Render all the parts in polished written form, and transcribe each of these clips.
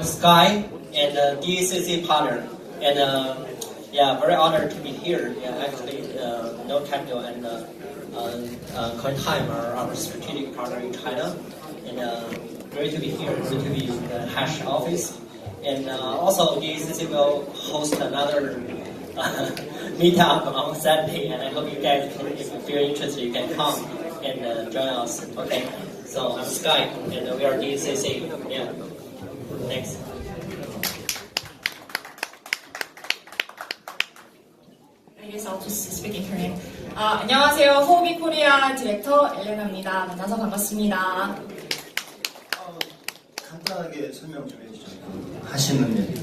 Sky and DCC partner, and yeah, very honored to be here. Yeah, actually, No Capital and Cointime are our strategic partner in China, and great to be here. Great to be in the Hash office, and also DCC will host another meetup on Saturday, and I hope you guys can, if you feel interested, you can come and join us. Okay, so I'm Sky, and we are DCC. Yeah, thanks. I guess I'll just speak in Korean. 안녕하세요. 호비 코리아 디렉터 엘레나입니다. 만나서 반갑습니다. 간단하게 설명 좀 해주시죠. 하시는 일.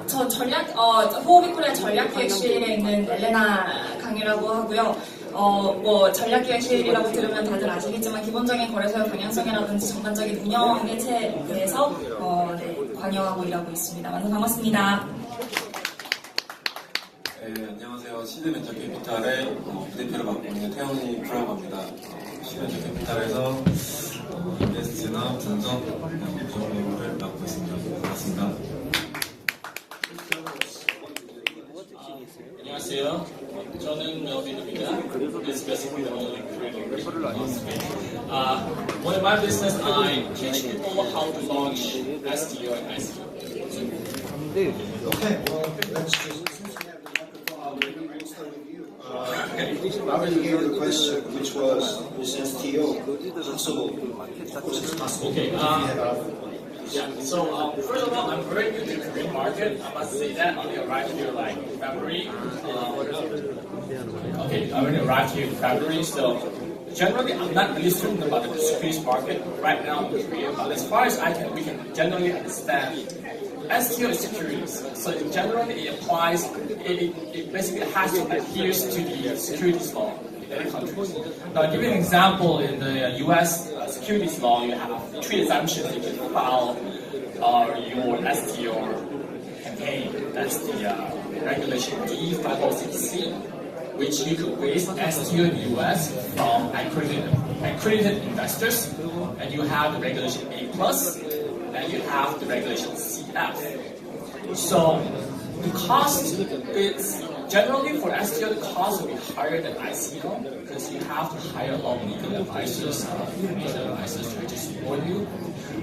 저 호비 코리아 전략기획실에 있는 엘레나 강이라고 하고요. 전략기획실이라고 들으면 다들 아시겠지만 기본적인 거래소의 방향성이라든지 전반적인 운영에 대해서 관여하고 일하고 있습니다. 만나서 반갑습니다. 네, 안녕하세요. 시드벤처캐피탈의 부대표를 맡고 있는 태영이 프라고 합니다. 시드벤처캐피탈에서 인베스트나 분석 업무를 맡고 있습니다. 반갑습니다. 안녕하세요. 저는 멜빈입니다. This is basically the only creator one of my business, I teach people how to launch STO and ICO. Okay, well, let's just, since we have the microphone already, we'll start with you. I already gave the question, which was, is STO possible? Of course it's possible. Okay, yeah, so first of all, I'm very new to the Korean market. I must say that. I arrived here like February. I already arrived here in February, so generally I'm not really certain about the securities market right now in Korea, but as far as we can generally understand, STO is securities. So generally it applies, it basically has to adhere to the securities law in many countries. Now I'll give you an example. In the US securities law, you have three exemptions you can file your STO campaign. That's the regulation D506C, which you could raise STO in the US from accredited investors, and you have the regulation A+, and you have the regulation CF. So the cost is generally for STO, the cost will be higher than ICO because you have to hire a lot of legal advisors, financial advisors to just support you.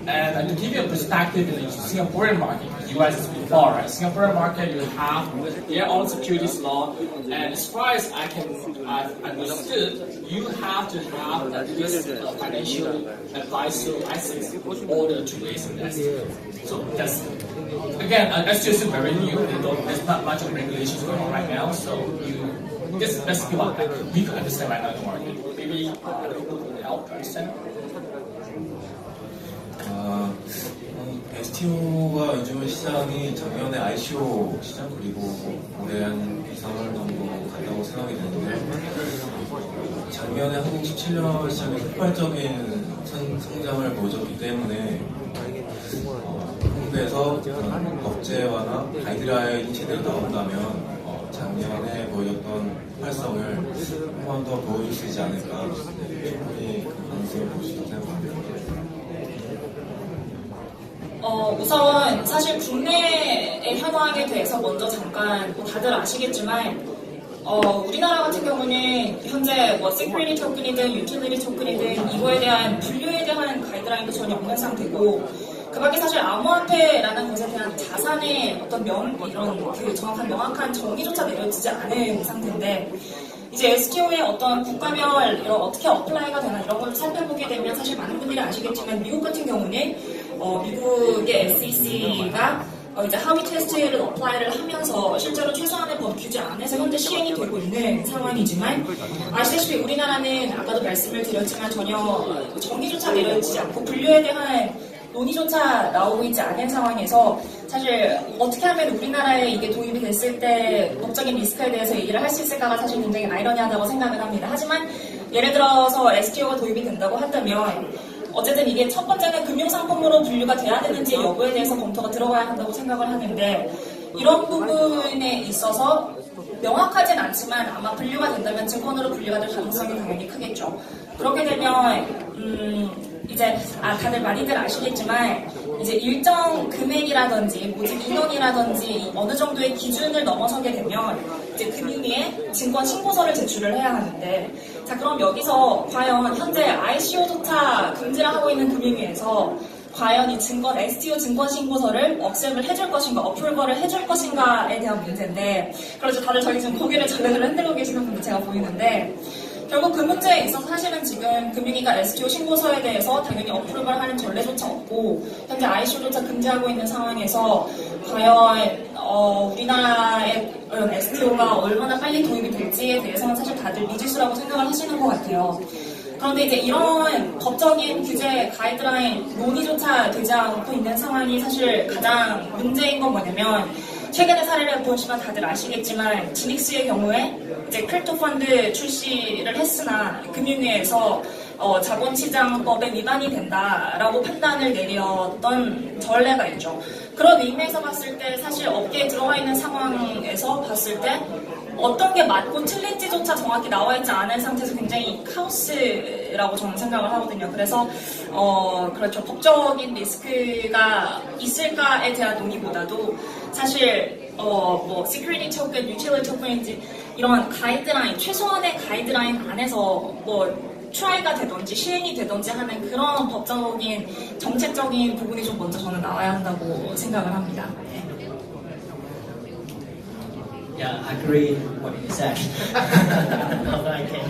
And to give you a perspective in the Singaporean market, the US is pretty far, right? Singaporean market, you have their own securities law, and as far as I've understood, you have to have at least a financial advisor license in order to raise an STO. So that's, again, STO is very new, there's not much of regulations going on right now, so this is basically what we could understand right now in the market. Maybe other people could help understand. STO가 요즘은 시장이 작년에 ICO 시장 그리고 올해 한 2~3월 정도 간다고 생각이 되는데 작년에 한국 17년 시장에 폭발적인 성장을 보여줬기 때문에 한국에서 법제화나 가이드라인 제대로 나온다면 작년에 보여줬던 활성을 한 번 더 보여줄 수 있지 않을까 충분히 그 가능성을 볼 수 있다고 생각합니다. 우선 사실 국내의 현황에 대해서 먼저 잠깐 다들 아시겠지만 우리나라 같은 경우는 현재 시큐리티 토큰이든 유틸리티 토큰이든 이거에 대한 분류에 대한 가이드라인도 전혀 없는 상태고 그 밖에 사실 암호화폐라는 것에 대한 자산의 어떤 이런 정확한 명확한 정의조차 내려지지 않은 상태인데 이제 STO의 어떤 국가별 어떻게 어플라이가 되나 이런 걸 살펴보게 되면 사실 많은 분들이 아시겠지만 미국 같은 경우는 미국의 SEC가 이제 하위 테스트를 어플라이를 하면서 실제로 최소한의 법 규제 안에서 현재 시행이 되고 있는 상황이지만 아시다시피 우리나라는 아까도 말씀을 드렸지만 전혀 정의조차 내려지지 않고 분류에 대한 논의조차 나오고 있지 않은 상황에서 사실 어떻게 하면 우리나라에 이게 도입이 됐을 때 법적인 리스크에 대해서 얘기를 할 수 있을까가 사실 굉장히 아이러니하다고 생각을 합니다. 하지만 예를 들어서 STO가 도입이 된다고 한다면 어쨌든 이게 첫 번째는 금융상품으로 분류가 돼야 되는지 여부에 대해서 검토가 들어가야 한다고 생각을 하는데 이런 부분에 있어서 명확하진 않지만 아마 분류가 된다면 증권으로 분류가 될 가능성이 당연히 크겠죠. 그렇게 되면 이제 다들 많이들 아시겠지만 이제 일정 금액이라든지 모집 인원이라든지 어느 정도의 기준을 넘어서게 되면 이제 금융위에 증권 신고서를 제출을 해야 하는데 자 그럼 여기서 과연 현재 ICO조차 금지를 하고 있는 금융위에서 과연 이 증권 STO 증권 신고서를 억셉을 해줄 것인가, 어플벌을 해줄 것인가에 대한 문제인데, 그래서 다들 저희 지금 고개를 절레절레 흔들고 계시는 분들 제가 보이는데, 결국 그 문제에 있어서 사실은 지금 금융위가 STO 신고서에 대해서 당연히 어플벌 하는 전례조차 없고, 현재 ICO조차 금지하고 있는 상황에서 과연 우리나라의 STO가 얼마나 빨리 도입이 될지에 대해서는 사실 다들 미지수라고 생각을 하시는 것 같아요. 그런데 이제 이런 법적인 규제 가이드라인 논의조차 되지 않고 있는 상황이 사실 가장 문제인 건 뭐냐면 최근의 사례를 보시면 다들 아시겠지만 지닉스의 경우에 이제 크립토 펀드 출시를 했으나 금융위에서 자본시장법에 위반이 된다라고 판단을 내렸던 전례가 있죠. 그런 의미에서 봤을 때 사실 업계에 들어와 있는 상황에서 봤을 때 어떤 게 맞고 틀린지조차 정확히 나와 있지 않은 상태에서 굉장히 카오스라고 저는 생각을 하거든요. 그래서 그렇죠. 법적인 리스크가 있을까에 대한 논의보다도 사실 뭐 시큐리티 토큰, 유틸리티 토큰인지 이런 가이드라인, 최소한의 가이드라인 안에서 뭐 트라이가 되든지 시행이 되든지 하는 그런 법적인 정책적인 부분이 좀 먼저 저는 나와야 한다고 생각을 합니다. 네. Yeah, I agree with what you said. No, I can't.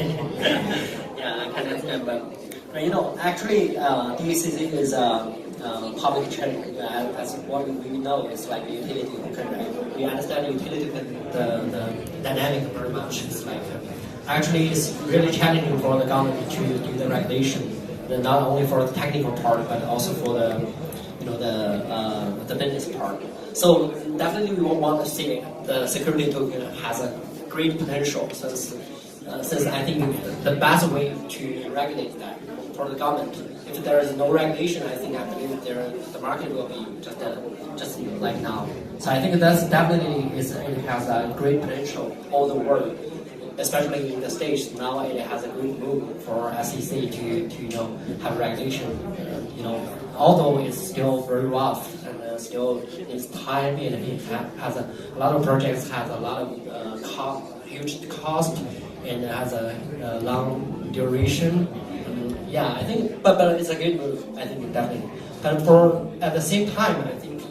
Yeah, I can understand, but you know, actually, DCC is public trading. As what we know, it's like a utility token, right? We understand utility token, the dynamic very much. It's like actually, it's really challenging for the government to do the regulation, not only for the technical part, but also for the the business part. So definitely we want to see the security token has a great potential since I think the best way to regulate that for the government. If there is no regulation, I believe the market will be just like now. So I think that's definitely it has a great potential all the world, especially in the States. Now it has a great move for SEC to have regulation. Although it's still very rough and still needs time, and it has a lot of projects has a lot of huge cost and has a long duration. Yeah, I think, but it's a good move. I think definitely. But at the same time, I think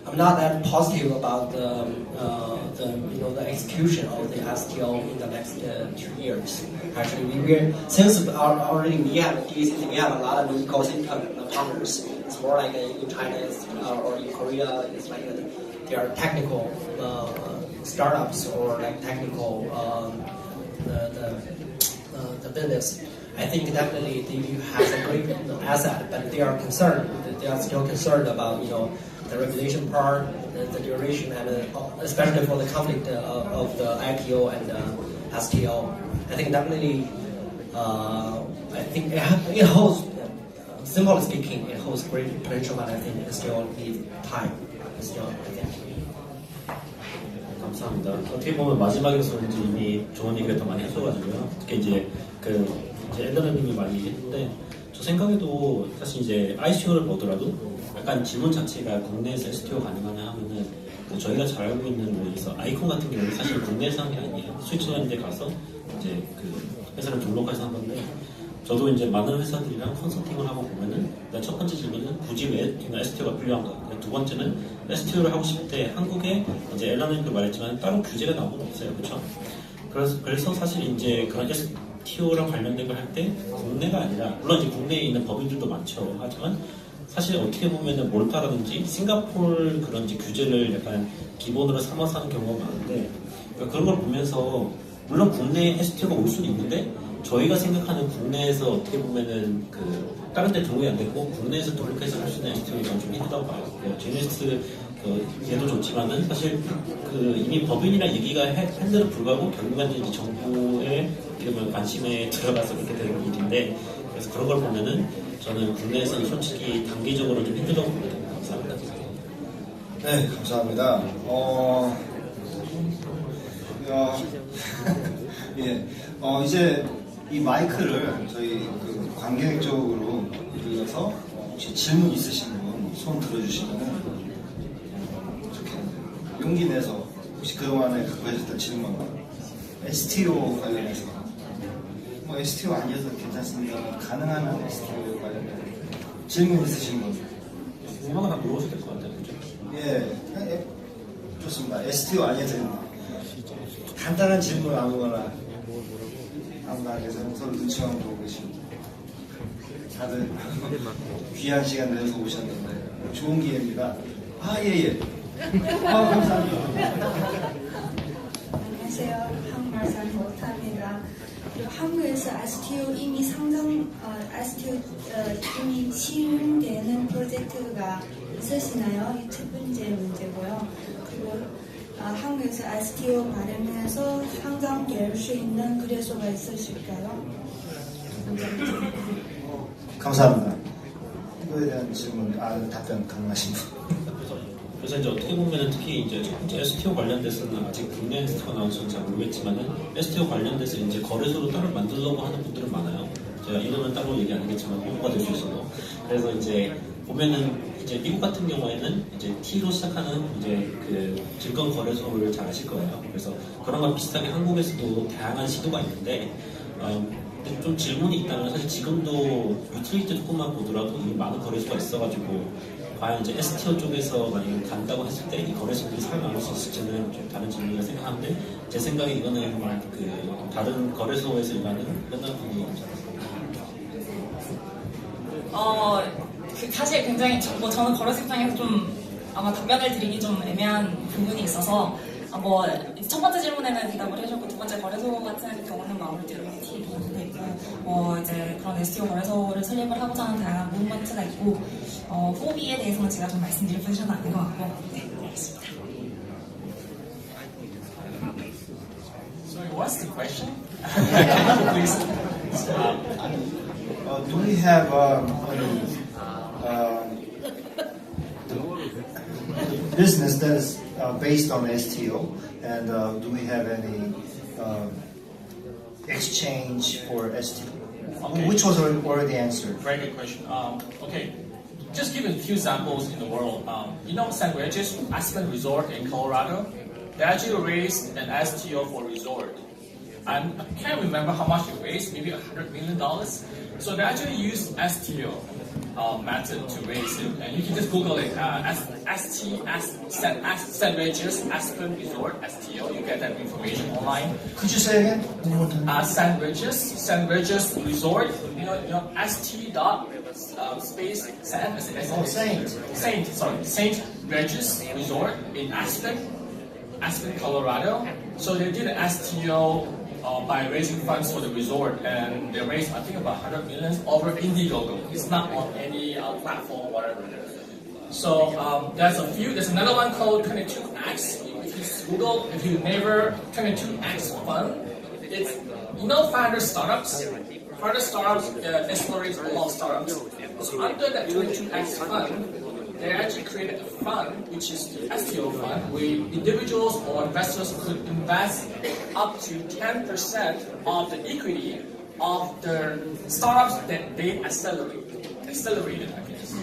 I'm not that positive about the execution of the STO in the next 2 years. Actually, since already we have a lot of ecosystem partners. It's more like in China or in Korea. It's like they are technical startups or like technical the business. I think definitely they have a great asset, but they are concerned. They are still concerned about the regulation part, the duration, and especially for the conflict of the IPO and STO. I think definitely, I think it holds, simply speaking, it holds great potential, but I think it still needs time. Still, I think. 감사합니다. 어떻게 보면 마지막에서 이제 이미 좋은 얘기를 더 많이 해줘가지고요. 특히 이제 이제 엘더님이 많이 얘기했는데 저 생각에도 사실 이제 ICO를 보더라도 약간 질문 자체가 국내에서 STO 가능하냐 하면은 저희가 잘 알고 있는 뭐 있어 아이콘 같은 경우는 사실 국내에서 한 게 아니에요. 스위tzerland에 가서 이제 그 회사를 등록해서 한 건데 저도 이제 많은 회사들이랑 컨설팅을 하고 보면은 첫 번째 질문은 굳이 왜 STO가 필요한가? 두 번째는 STO를 하고 싶을 때 한국에 이제 엘라님도 말했지만 따로 규제가 나온 건 없어요, 그렇죠? 그래서 사실 이제 그런 STO랑 관련된 걸 할 때 국내가 아니라 물론 이제 국내에 있는 법인들도 많죠. 하지만 사실 어떻게 보면은 몰타라든지 싱가포르 그런 이제 규제를 약간 기본으로 삼아서 하는 경우가 많은데 그러니까 그런 걸 보면서 물론 국내에 STO가 올 수는 있는데 저희가 생각하는 국내에서 어떻게 보면은 다른 데 등록이 안 되고 국내에서 등록해서 할 수 있는 STO가 좀 힘들다고 봐요. 제네시스 얘도 좋지만은 사실 이미 법인이랑 얘기가 했는데도 불구하고 결국에는 이제 정부의 관심에 들어가서 그렇게 되는 일인데 그래서 그런 걸 보면은 저는 국내에서는 솔직히 단기적으로 좀 힘들다고 보거든요. 감사합니다. 네, 감사합니다. 예, 이제 이 마이크를 저희 그 관객적으로 돌려서 혹시 질문 있으신 분 손 들어주시면 좋겠는데 용기 내서 혹시 그동안에 갖고 계셨던 질문 STO 관련해서 뭐 STO 아니어도 괜찮습니다. 가능하면 STO 관련해서 질문 있으신 분 궁금한 거 다 물어보셔도 될 것 같아요. 그죠? 예, 좋습니다. STO 아니어도 간단한 질문 아무거나 해서 서로 눈치만 보고 계십니다. 다들 귀한 시간 내서 오셨는데 좋은 기회입니다. 예예. 감사합니다. 안녕하세요. 한국말 잘 못합니다. 그리고 한국에서 STO 이미 STO 이미 시행되는 프로젝트가 있으시나요? 이 첫 번째 문제고요. 그리고 한국에서 STO 발행해서 상장될 수 있는 거래소가 있으실까요? 감사합니다. 이거에 대한 질문, 답변 가능하신 분. 그래서 이제 어떻게 보면은 특히 이제 첫 번째 STO 관련돼서는 아직 국내 STO가 나온지는 잘 모르겠지만은 STO 관련돼서 이제 거래소로 따로 만들려고 하는 분들은 많아요. 제가 이름은 따로 얘기 안 하겠지만 홍보가 될 수 있어서. 그래서 이제 보면은 이제 미국 같은 경우에는 이제 T로 시작하는 이제 그 증권 거래소를 잘 아실 거예요. 그래서 그런 거 비슷하게 한국에서도 다양한 시도가 있는데 좀 질문이 있다면 사실 지금도 유틸리티 조금만 보더라도 이미 많은 거래소가 있어가지고 과연 이제 STO 쪽에서 만약에 간다고 했을 때 이 거래소들이 살아남을 수 있을지는 좀 다른 질문이라 생각하는데 제 생각에 이거는 그 다른 거래소에서 일하는 끝난 부분이죠. 사실 굉장히 저는 거래소 입장에서 좀 아마 답변을 드리기 좀 애매한 부분이 있어서 첫 번째 질문에는 대답을 해주고 두 번째 거래소 같은 경우는 아무래도 T도 있고 이제 그런 STO 거래소를 설립을 하고자 하는 다양한 무브먼트가 있고 후기에 대해서는 제가 좀 말씀드릴 포지션은 아닌 것 같고 네, 알겠습니다. Sorry, what's the question? Please. Do we have the business that is based on STO, and do we have any exchange for STO? Okay. Which was already answered. Very good question. Okay, just give a few examples in the world. St. Regis Aspen Resort in Colorado, they actually raised an STO for resort. I can't remember how much they raised, maybe $100 million. So they actually used STO method to raise it, and you can just Google it. St. Regis Aspen Resort STO. You get that information online. Could you say again one more time? St. Regis Resort. You know St. Space Saint. St. Regis Resort in Aspen, Colorado. So they did an STO by raising funds for the resort, and they raised I think about $100 million over Indiegogo. It's not on any platform or whatever. So there's a few. There's another one called 22X. If you Google, if you neighbor 22X fund, it's founder startups. Founder startups explorates a lot of startups. So under that 22X fund, they actually created a fund, which is the STO fund, where individuals or investors could invest up to 10% of the equity of the startups that they accelerated, I guess.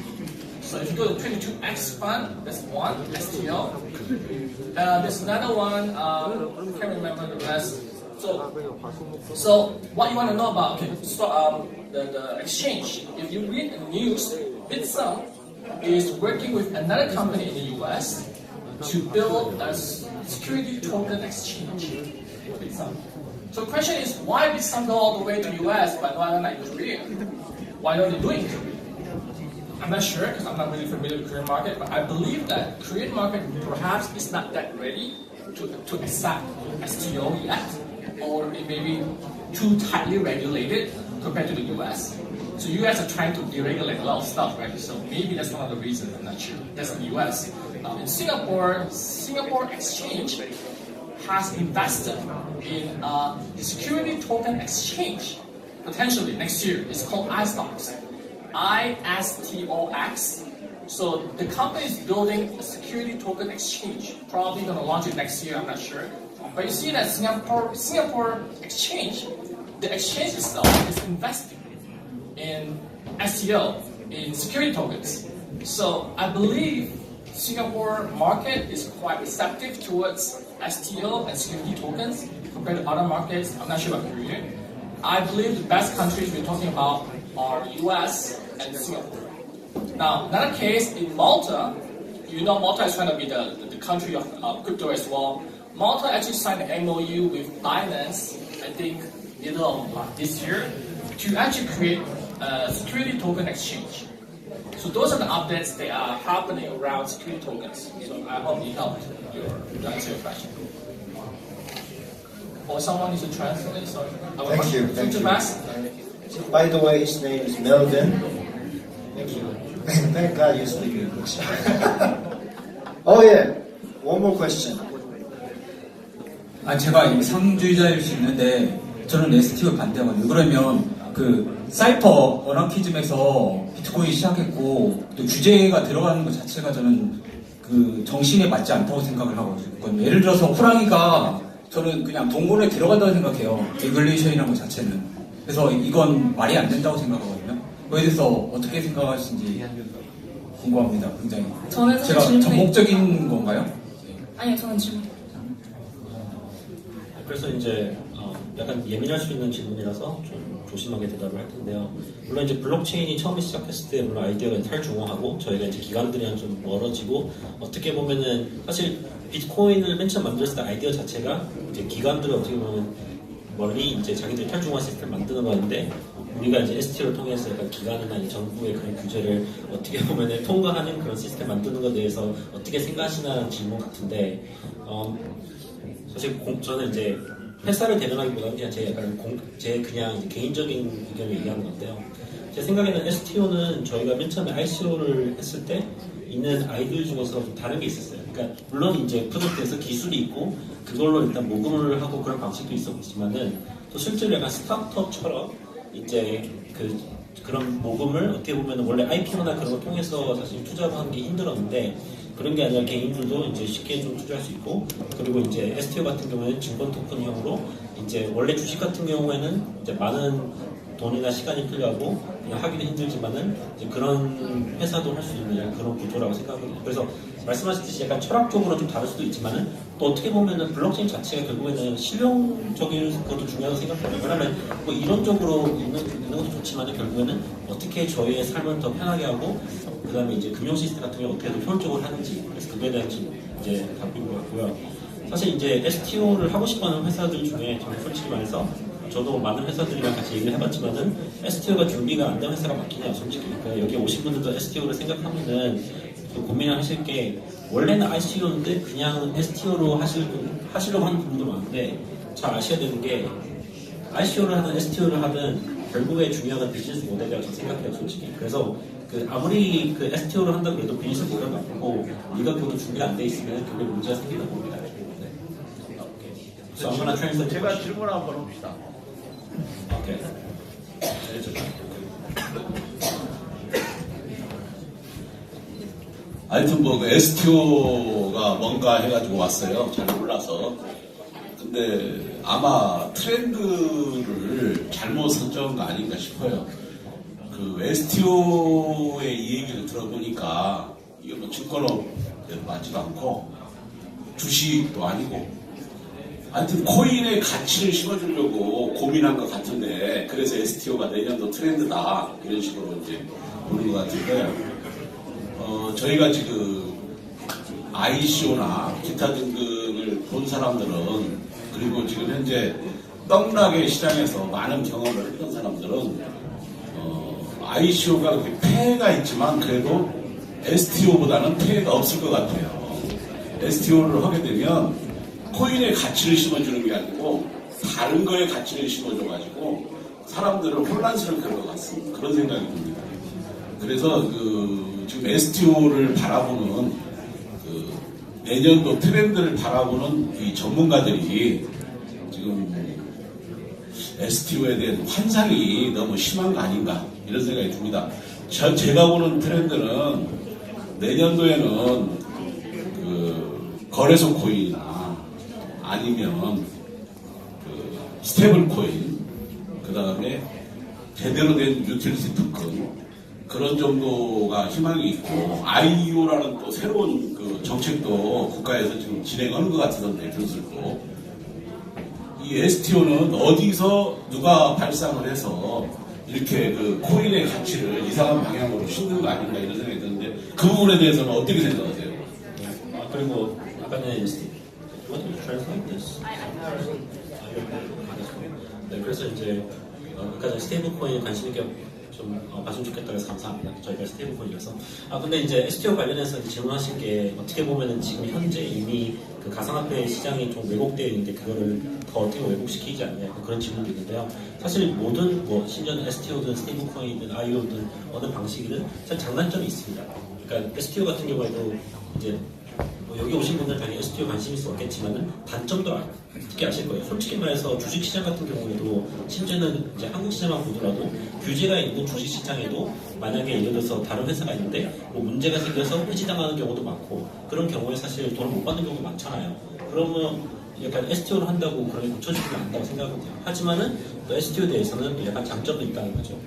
So if you go to 22X fund, that's one, STO. There's another one, I can't remember the rest. So what you want to know about, the exchange, if you read the news, Bitsum is working with another company in the US to build a security token exchange. So the question is, why did some go all the way to the US but why not in Korea? Why don't they do it in Korea? I'm not sure because I'm not really familiar with the Korean market, but I believe that Korean market perhaps is not that ready to accept STO yet, or it may be too tightly regulated compared to the US. So you guys are trying to deregulate a lot of stuff, right? So maybe that's one of the reasons, I'm not sure. That's in the US. In Singapore Exchange has invested in a security token exchange potentially next year. It's called iStocks. ISTOX. So the company is building a security token exchange. Probably going to launch it next year, I'm not sure. But you see that Singapore Exchange the exchange itself is investing in STO, in security tokens. So I believe Singapore market is quite receptive towards STO and security tokens compared to other markets. I'm not sure about Korea. I believe the best countries we're talking about are US and Singapore. Now, another case in Malta, you know Malta is trying to be the country of crypto as well. Malta actually signed an MOU with Binance, I think middle of this year, to actually create a security token exchange. So those are the updates that are happening around security tokens. So I hope it helped to answer your question. Or someone needs to translate, sorry. Thank you, thank you. Fast. By the way, his name is Melvin. Thank you. Thank God you speak English. Oh yeah, one more question. 제가 이 상주의자일 수 있는데 저는 STO 반대하거든요. 그러면 그 사이퍼 어나키즘에서 비트코인이 시작했고 또 규제가 들어가는 것 자체가 저는 그 정신에 맞지 않다고 생각을 하거든요. 예를 들어서 호랑이가 저는 그냥 동물에 들어간다고 생각해요. 레귤레이션이라는 것 자체는. 그래서 이건 말이 안 된다고 생각하거든요. 그거에 대해서 어떻게 생각하시는지 궁금합니다. 굉장히. 저는 사실 제가 질문이- 전목적인 건가요? 아니요, 저는 질문. 그래서 이제 약간 예민할 수 있는 질문이라서 좀 조심하게 대답을 할 텐데요. 물론 이제 블록체인이 처음에 시작했을 때 물론 아이디어가 탈중앙하고 저희가 이제 기관들이랑 좀 멀어지고 어떻게 보면은 사실 비트코인을 맨 처음 만들었을 때 아이디어 자체가 이제 기관들을 어떻게 보면 멀리 이제 자기들이 탈중앙 시스템을 만드는 거였는데 우리가 이제 STO를 통해서 약간 기관이나 이제 정부의 그런 규제를 어떻게 보면은 통과하는 그런 시스템 만드는 것에 대해서 어떻게 생각하시나라는 질문 같은데 사실 저는 이제 회사를 대변하기보다는 그냥 제 그냥 이제 개인적인 의견을 얘기하는 건데요. 제 생각에는 STO는 저희가 맨 처음에 ICO를 했을 때 있는 아이디어 중에서 좀 다른 게 있었어요. 그러니까 물론 이제 프로젝트에서 기술이 있고 그걸로 일단 모금을 하고 그런 방식도 있었지만은 또 실제로 약간 스타트업처럼 이제 그런 모금을 어떻게 보면 원래 IPO나 그런 걸 통해서 사실 투자를 하는 게 힘들었는데 그런 게 아니라 개인들도 이제 쉽게 좀 투자할 수 있고 그리고 이제 STO 같은 경우에는 증권 토큰형으로 이제 원래 주식 같은 경우에는 이제 많은 돈이나 시간이 필요하고 그냥 하기도 힘들지만은 이제 그런 회사도 할 수 있는 그런 구조라고 생각합니다. 그래서 말씀하셨듯이 약간 철학적으로 좀 다를 수도 있지만은 또 어떻게 보면은 블록체인 자체가 결국에는 실용적인 것도 중요하다고 생각해요. 왜냐면 뭐 이론적으로 있는 것도 좋지만은 결국에는 어떻게 저희의 삶을 더 편하게 하고 그 다음에 이제 금융 시스템 같은 게 어떻게 더 효율적으로 하는지 그래서 그거에 대한 이제 답인 것 같고요. 사실 이제 STO를 하고 싶어하는 회사들 중에 저는 솔직히 말해서 저도 많은 회사들이랑 같이 얘기를 해봤지만은 STO가 준비가 안 된 회사가 많긴 해요, 솔직히. 그러니까 여기 오신 분들도 STO를 생각하면은 또 고민을 하실 게 원래는 ICO인데 그냥 STO로 하시려고 하는 분들도 많은데 잘 아셔야 되는 게 ICO를 하든 STO를 하든 결국에 중요한 건 비즈니스 모델이라고 저는 생각해요, 솔직히. 그래서 아무리 STO를 한다고 해도 비즈니스 모델 바꾸고 네가 그것도 준비가 안 돼 있으면 그게 문제가 생긴다 봅니다. So I'm gonna translate. 제가 질문 한번 합시다. Okay. 하여튼 뭐 STO가 뭔가 해가지고 왔어요. 잘 몰라서. 근데 아마 트렌드를 잘못 설정한 거 아닌가 싶어요. 그 STO의 이 얘기를 들어보니까 이게 뭐 증권업에도 맞지도 않고 주식도 아니고 하여튼 코인의 가치를 심어주려고 고민한 것 같은데 그래서 STO가 내년도 트렌드다 이런 식으로 이제 보는 것 같은데 저희가 지금 ICO나 기타 등등을 본 사람들은 그리고 지금 현재 떡락의 시장에서 많은 경험을 했던 사람들은 ICO가 그렇게 폐해가 있지만 그래도 STO보다는 폐해가 없을 것 같아요. STO를 하게 되면 코인의 가치를 심어주는 게 아니고 다른 거에 가치를 심어줘가지고 사람들을 혼란스럽게 할 것 같습니다. 그런 생각이 듭니다. 그래서 지금 STO를 바라보는 내년도 트렌드를 바라보는 이 전문가들이 지금 STO에 대한 환상이 너무 심한 거 아닌가 이런 생각이 듭니다. 제가 보는 트렌드는 내년도에는 거래소 코인이나 아니면 스테이블 코인 그 다음에 제대로 된 유틸리티 토큰 그런 정도가 희망이 있고 IO라는 또 새로운 그 정책도 국가에서 지금 진행하는 것 같은데 들었고 이 STO는 어디서 누가 발상을 해서 이렇게 그 코인의 가치를 이상한 방향으로 싣는 거 아닌가 이런 생각이 드는데 그 부분에 대해서는 어떻게 생각하세요? 그리고 아까 전에 What do you translate this? 네, 그래서 이제 아까 전에 스테이블 코인에 관심 있게 좀 봤으면 좋겠다고 해서 감사합니다. 저희가 스테이블 코인이라서. 근데 이제 STO 관련해서 이제 질문하신 게 어떻게 보면은 지금 현재 이미 그 가상화폐 시장이 좀 왜곡되어 있는데 그거를 더 어떻게 왜곡시키지 않냐 그런 질문도 있는데요. 사실 모든 뭐 심지어는 STO든 스테이블 코인이든 IO든 어느 방식이든 사실 장단점이 있습니다. 그러니까 STO 같은 경우에도 이제 뭐 여기 오신 분들 당연히 STO 관심 있을 수 없겠지만은 단점도 특히 아실 거예요. 솔직히 말해서 주식시장 같은 경우에도 심지어는 이제 한국 시장만 보더라도 규제가 있는 주식시장에도 만약에 예를 들어서 다른 회사가 있는데 뭐 문제가 생겨서 폐지당하는 경우도 많고 그런 경우에 사실 돈을 못 받는 경우도 많잖아요. 그러면 약간 STO를 한다고 그런 게 고쳐지지 않는다고 생각하거든요. 하지만은 또 STO에 대해서는 약간 장점도 있다는 거죠.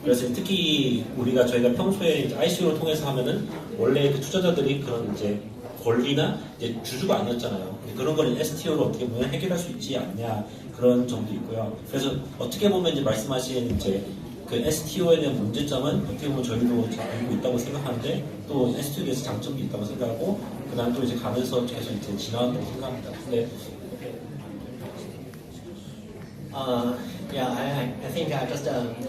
그래서 특히 저희가 평소에 ICO를 통해서 하면은 원래 그 투자자들이 그런 이제 권리나 이제 주주가 아니었잖아요. 그런 걸 STO로 어떻게 보면 해결할 수 있지 않냐 그런 점도 있고요. 그래서 어떻게 보면 이제 말씀하신 이제 그 STO에 대한 문제점은 어떻게 보면 저희도 잘 알고 있다고 생각하는데 또 STO에 대해서 장점도 있다고 생각하고 그다음 또 이제 가면서 계속 이제 진화한다고 생각합니다. 근데 Yeah, I think I just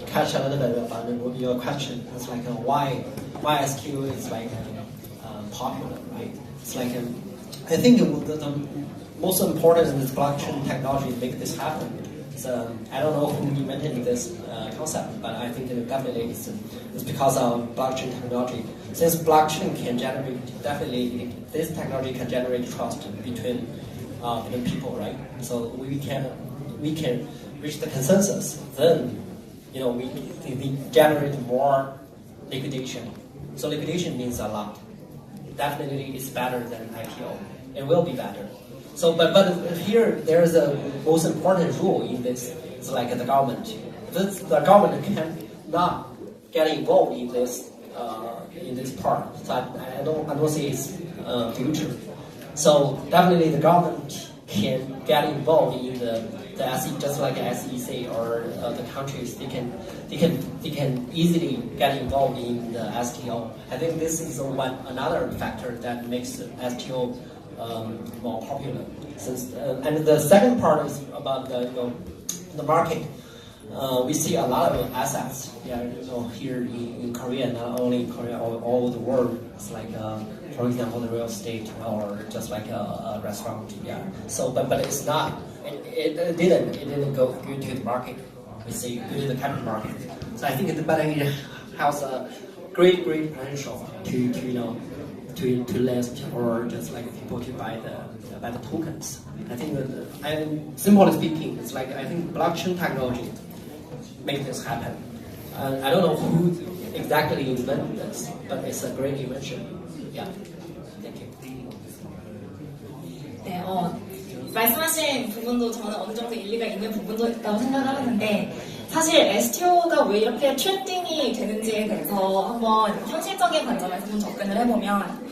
catch a little bit about your question. It's like why SQ is like popular, right? It's like I think the most important is blockchain technology to make this happen. So I don't know who invented this concept, but I think that definitely it's because of blockchain technology. Since blockchain can generate this technology can generate trust between people, right? So we can reach the consensus. Then we generate more liquidation. So liquidation means a lot. Definitely it's better than IPO. It will be better. So, but here there is a most important rule in this. It's like the government. The government cannot get involved in this part. So I don't see its future. So definitely the government can get involved in the SEC, just like SEC or the countries. They can easily get involved in the STO. I think this is another factor that makes STO more popular. And the second part is about the market. We see a lot of assets. Here in Korea, not only in Korea, all over the world. It's like, for example, the real estate or just like a restaurant. Yeah. So, but it's not. It didn't go good to the market. We see good to the capital market. So I think it has a great potential to list or just like people to buy the tokens. I think simply speaking, it's like I think blockchain technology make this happen. I don't know who exactly invented this, but it's a great invention. Yeah. Thank you. 네, 말씀하신 부분도 저는 어느 정도 일리가 있는 부분도 있다고 생각을 하는데 사실 STO가 왜 이렇게 트렌딩이 되는지에 대해서 한번 현실적인 관점에서 좀 접근을 해보면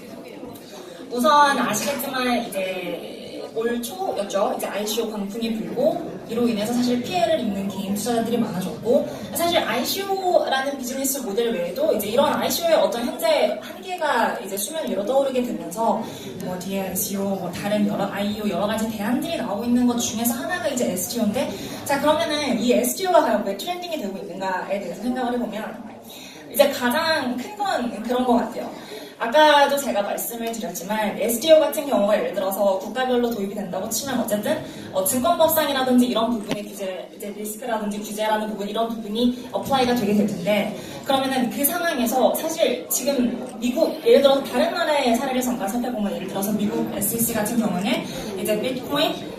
우선 아시겠지만 이제 올 초였죠. 이제 ICO 광풍이 불고 이로 인해서 사실 피해를 입는 개인 투자자들이 많아졌고 사실 ICO라는 비즈니스 모델 외에도 이제 이런 ICO의 어떤 현재 한계가 이제 수면 위로 떠오르게 되면서 뭐 DICO 뭐 다른 여러 IEO 여러 가지 대안들이 나오고 있는 것 중에서 하나가 이제 STO인데 자 그러면은 이 STO가 과연 왜 트렌딩이 되고 있는가에 대해서 생각을 해보면 이제 가장 큰 건 그런 것 같아요. 아까도 제가 말씀을 드렸지만 STO 같은 경우가 예를 들어서 국가별로 도입이 된다고 치면 어쨌든 증권법상이라든지 이런 부분의 규제, 이제 리스크라든지 규제라는 부분 이런 부분이 어플라이가 되게 될 텐데 그러면은 그 상황에서 사실 지금 미국 예를 들어서 다른 나라의 사례를 잠깐 살펴보면 예를 들어서 미국 SEC 같은 경우는 이제 비트코인,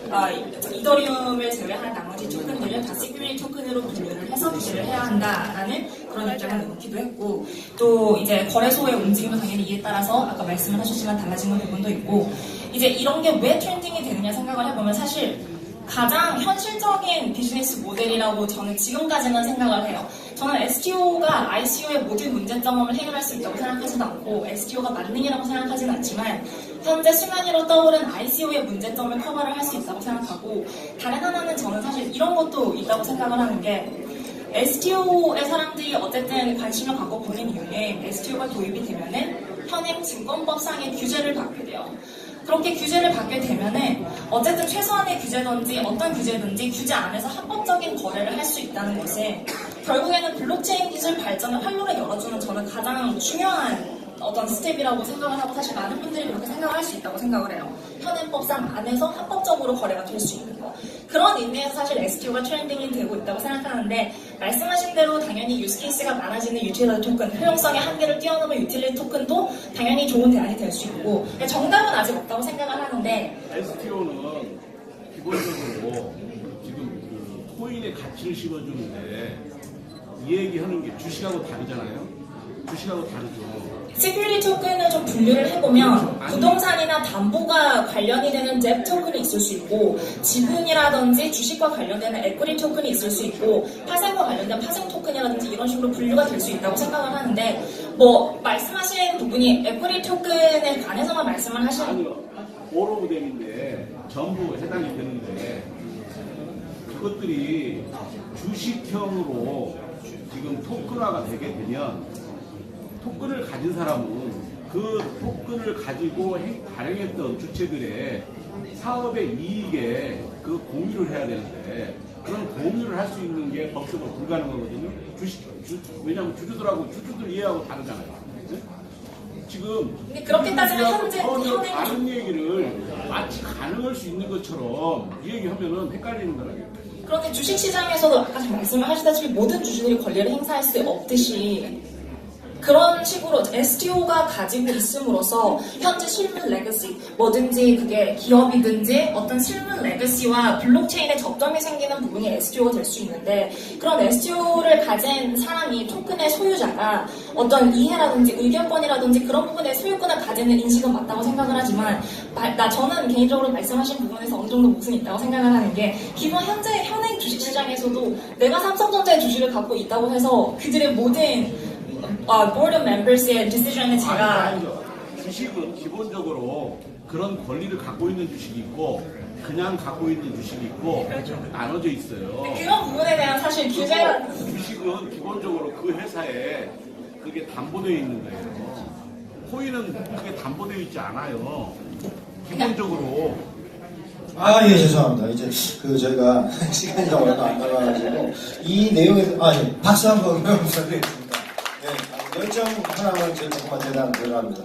이더리움을 제외한 나머지 토큰들을 다 시큐리티 토큰으로 분류를 해서 규제를 해야 한다라는 그런 입장을 내놓기도 했고 또 이제 거래소의 움직임은 당연히 이에 따라서 아까 말씀을 하셨지만 달라지는 부분도 있고 이제 이런 게 왜 트렌딩이 되느냐 생각을 해보면 사실 가장 현실적인 비즈니스 모델이라고 저는 지금까지는 생각을 해요. 저는 STO가 ICO의 모든 문제점을 해결할 수 있다고 생각하지도 않고 STO가 만능이라고 생각하지는 않지만 현재 수면 위로 떠오른 ICO의 문제점을 커버를 할 수 있다고 생각하고 다른 하나는 저는 사실 이런 것도 있다고 생각을 하는 게 STO의 사람들이 어쨌든 관심을 갖고 보는 이유는 STO가 도입이 되면은 현행 증권법상의 규제를 받게 돼요. 그렇게 규제를 받게 되면은 어쨌든 최소한의 규제든지 어떤 규제든지 규제 안에서 합법적인 거래를 할 수 있다는 것에 결국에는 블록체인 기술 발전의 활로를 열어주는 저는 가장 중요한 어떤 스텝이라고 생각을 하고 사실 많은 분들이 그렇게 생각을 할 수 있다고 생각을 해요. 현행법상 안에서 합법적으로 거래가 될 수 있는 거. 그런 의미에서 사실 STO가 트렌딩이 되고 있다고 생각하는데 말씀하신 대로 당연히 유스케이스가 많아지는 유틸리티 토큰, 효용성의 한계를 뛰어넘은 유틸리티 토큰도 당연히 좋은 대안이 될 수 있고 정답은 아직 없다고 생각을 하는데 STO는 기본적으로 지금 그 코인의 가치를 실어주는데 이 얘기하는 게 주식하고 다르잖아요. 주식하고 다르죠. 시큐리티 토큰을 좀 분류를 해보면 부동산이나 담보가 관련이 되는 뎁 토큰이 있을 수 있고 지분이라든지 주식과 관련되는 에quity 토큰이 있을 수 있고 파생과 관련된 파생 토큰이라든지 이런 식으로 분류가 될 수 있다고 생각을 하는데 뭐 말씀하신 부분이 에quity 토큰에 관해서만 말씀을 하시는 아니요. all of them인데 전부 해당이 되는데 그것들이 주식형으로 지금 토큰화가 되게 되면 토큰을 가진 사람은 그 토큰을 가지고 발행했던 주체들의 사업의 이익에 그 공유를 해야 되는데 그런 공유를 할 수 있는 게 법적으로 불가능하거든요. 왜냐하면 주주들 이해하고 다르잖아요. 네? 지금 근데 그렇게 따지면 현재 전혀 다른 얘기를 마치 가능할 수 있는 것처럼 이 얘기하면은 헷갈리는 거라고요. 그런데 주식시장에서도 아까 말씀을 하시다시피 모든 주주들이 권리를 행사할 수 없듯이 그런 식으로 STO가 가지고 있음으로써 현재 실물 레거시, 뭐든지 그게 기업이든지 어떤 실물 레거시와 블록체인에 접점이 생기는 부분이 STO가 될 수 있는데 그런 STO를 가진 사람이 토큰의 소유자가 어떤 이해라든지 의견권이라든지 그런 부분의 소유권을 가지는 인식은 맞다고 생각을 하지만 저는 개인적으로 말씀하신 부분에서 어느 정도 몫은 있다고 생각을 하는 게 기본 현재 현행 주식시장에서도 내가 삼성전자의 주식을 갖고 있다고 해서 그들의 모든 board of members의 decision에 제가 주식은 기본적으로 그런 권리를 갖고 있는 주식이 있고 그냥 갖고 있는 주식이 있고 나눠져 있어요. 그런 부분에 대한 사실 규제가 주식은 기본적으로 그 회사에 그게 담보되어 있는 거예요. 코인은 그게 담보되어 있지 않아요. 기본적으로 예, 죄송합니다. 이제 저희가 시간이 얼마 안 남아가지고 이 내용에서 박수 한번 부탁드리겠습니다. 네, 열정 하나만 제가 조금만 대답 들어갑니다.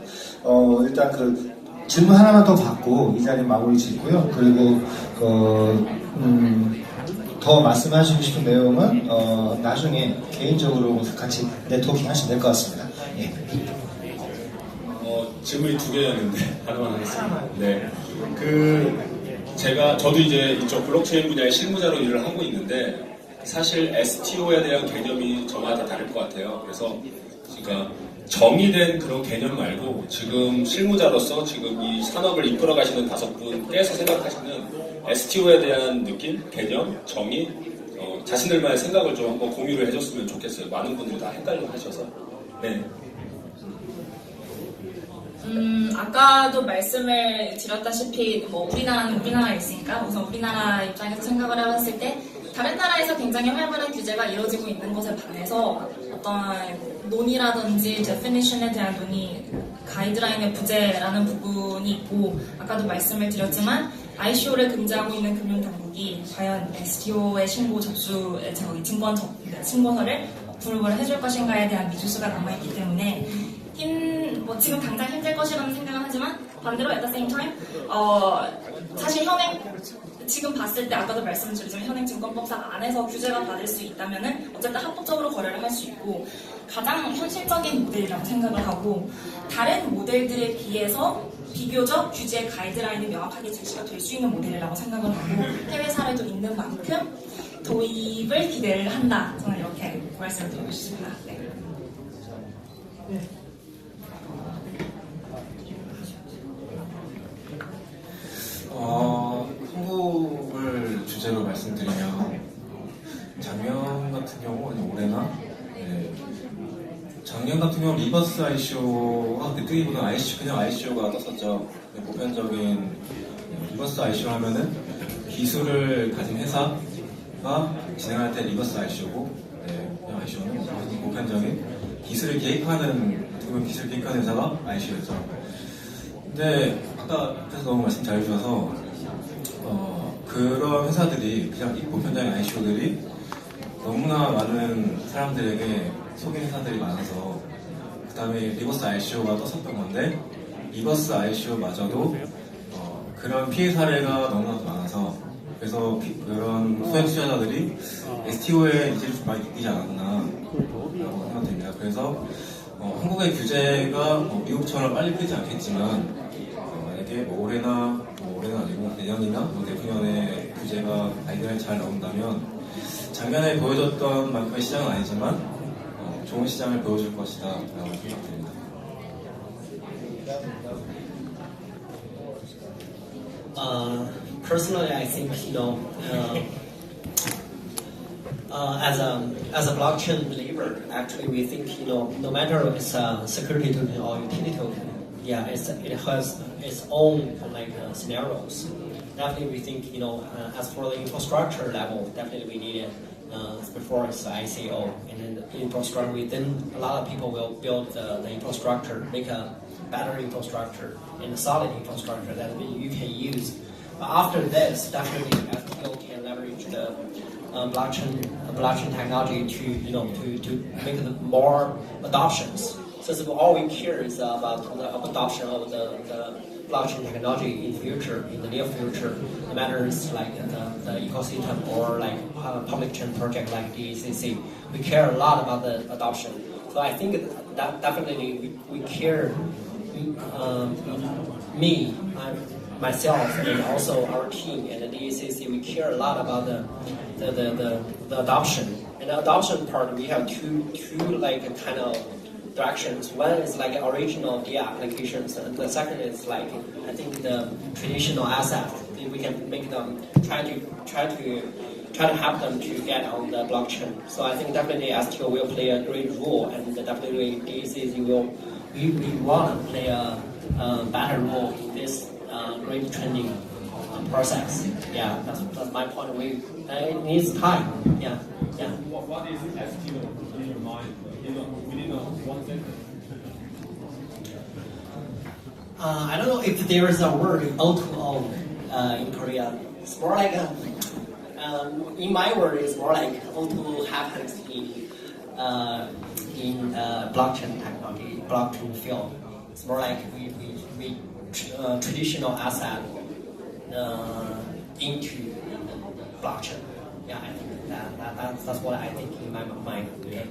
일단 그 질문 하나만 더 받고 이 자리 마무리 짓고요. 그리고 더 말씀하시고 싶은 내용은 나중에 개인적으로 같이 네트워킹 하시면 될 것 같습니다. 예. 질문이 두 개였는데 하나만 하겠습니다. 네, 저도 이제 이쪽 블록체인 분야의 실무자로 일을 하고 있는데 사실 STO에 대한 개념이 저마다 다를 것 같아요. 그래서 그러니까 정의된 그런 개념 말고 지금 실무자로서 지금 이 산업을 이끌어 가시는 5분께서 생각하시는 STO에 대한 느낌, 개념, 정의, 자신들만의 생각을 좀 한번 공유를 해줬으면 좋겠어요. 많은 분들이 다 헷갈려 하셔서. 네. 아까도 말씀을 드렸다시피 뭐 우리나라는 우리나라에 있으니까 우선 우리나라 입장에서 생각을 해봤을 때 다른 나라에서 굉장히 활발한 규제가 이루어지고 있는 것에 반해서 어떤 논의라든지 데피니션에 대한 논의, 가이드라인의 부재라는 부분이 있고 아까도 말씀을 드렸지만 ICO를 금지하고 있는 금융당국이 과연 STO의 신고 접수의 신고서를 어프로브를 해줄 것인가에 대한 미지수가 남아있기 때문에 지금 당장 힘들 것이라는 생각은 하지만 반대로 at the same time 사실 지금 봤을 때 아까도 말씀드렸지만 현행 증권법상 안에서 규제가 받을 수 있다면은 어쨌든 합법적으로 거래를 할 수 있고 가장 현실적인 모델이라고 생각을 하고 다른 모델들에 비해서 비교적 규제 가이드라인이 명확하게 제시가 될 수 있는 모델이라고 생각을 하고 해외 사례도 있는 만큼 도입을 기대를 한다. 저는 이렇게 말씀드리고 싶습니다. 네. 한국을 같은 경우 리버스 ICO가 뜨기보다는 그냥 ICO가 떴었죠. 보편적인 리버스 ICO 하면은 기술을 가진 회사가 진행할 때 리버스 ICO고, 그냥 ICO는 보편적인 기술을 기획하는 회사가 ICO였죠. 근데 아까 그래서 너무 말씀 잘 해주셔서 그런 회사들이 그냥 보편적인 ICO들이 너무나 많은 사람들에게 속인 회사들이 많아서 그 다음에 리버스 ICO가 떴었던 건데 리버스 ICO마저도 그런 피해 사례가 너무나도 많아서 그래서 그런 소액 투자자들이 STO에 이제 좀 많이 느끼지 않았나 라고 생각됩니다. 그래서 한국의 규제가 미국처럼 빨리 풀리지 않겠지만 만약에 올해는 아니고 내년이나 내후년에 규제가 가이드라인 잘 나온다면 작년에 보여줬던 만큼의 시장은 아니지만 좋은 시장을 보여줄 것이다 라고 생각됩니다. Personally, I think as a blockchain believer, actually we think no matter it's a security token or utility token, yeah, it has its own scenarios. Definitely, we think as for the infrastructure level, definitely we need it before it's the ICO, and then the infrastructure. Within a lot of people will build the infrastructure, make a better infrastructure and a solid infrastructure that you can use. But after this, definitely STO can leverage the blockchain technology to make more adoptions. Since all we care is about the adoption of the blockchain technology in the near future, no matter it's like the ecosystem or like public chain project like DACC, we care a lot about the adoption. So I think that definitely we care. Myself, and also our team and the DACC, we care a lot about the adoption. And the adoption part, we have two kind of directions. One is like original DA applications, and the second is like I think the traditional asset. We can make them try to help them to get on the blockchain. So I think definitely STO will play a great role, and definitely DACC we want to play a better role in this great trending process. Yeah, that's my point of view. It needs time. Yeah. What is STO in your mind? Within 1 second. I don't know if there is a word O2O in Korea. It's more like in my word, it's more like O2O happens in blockchain technology, blockchain field. It's more like we traditional asset into blockchain. Yeah, I think that's what I think in my mind. Okay.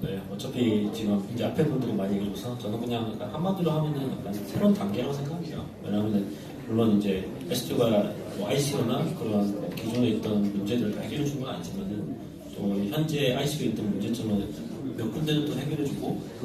네, 어차피 지금 이제 앞에 분들이 많이 얘기해줘서 저는 그냥 약간 한마디로 하면은 약간 새로운 단계라고 생각해요. 왜냐하면 물론 이제 STO가 ICO나 그런 기존에 있던 문제들을 다 해결해준 건 아니지만은 또 현재 ICO에 있던 문제점을 몇 군데는 또 해결해주고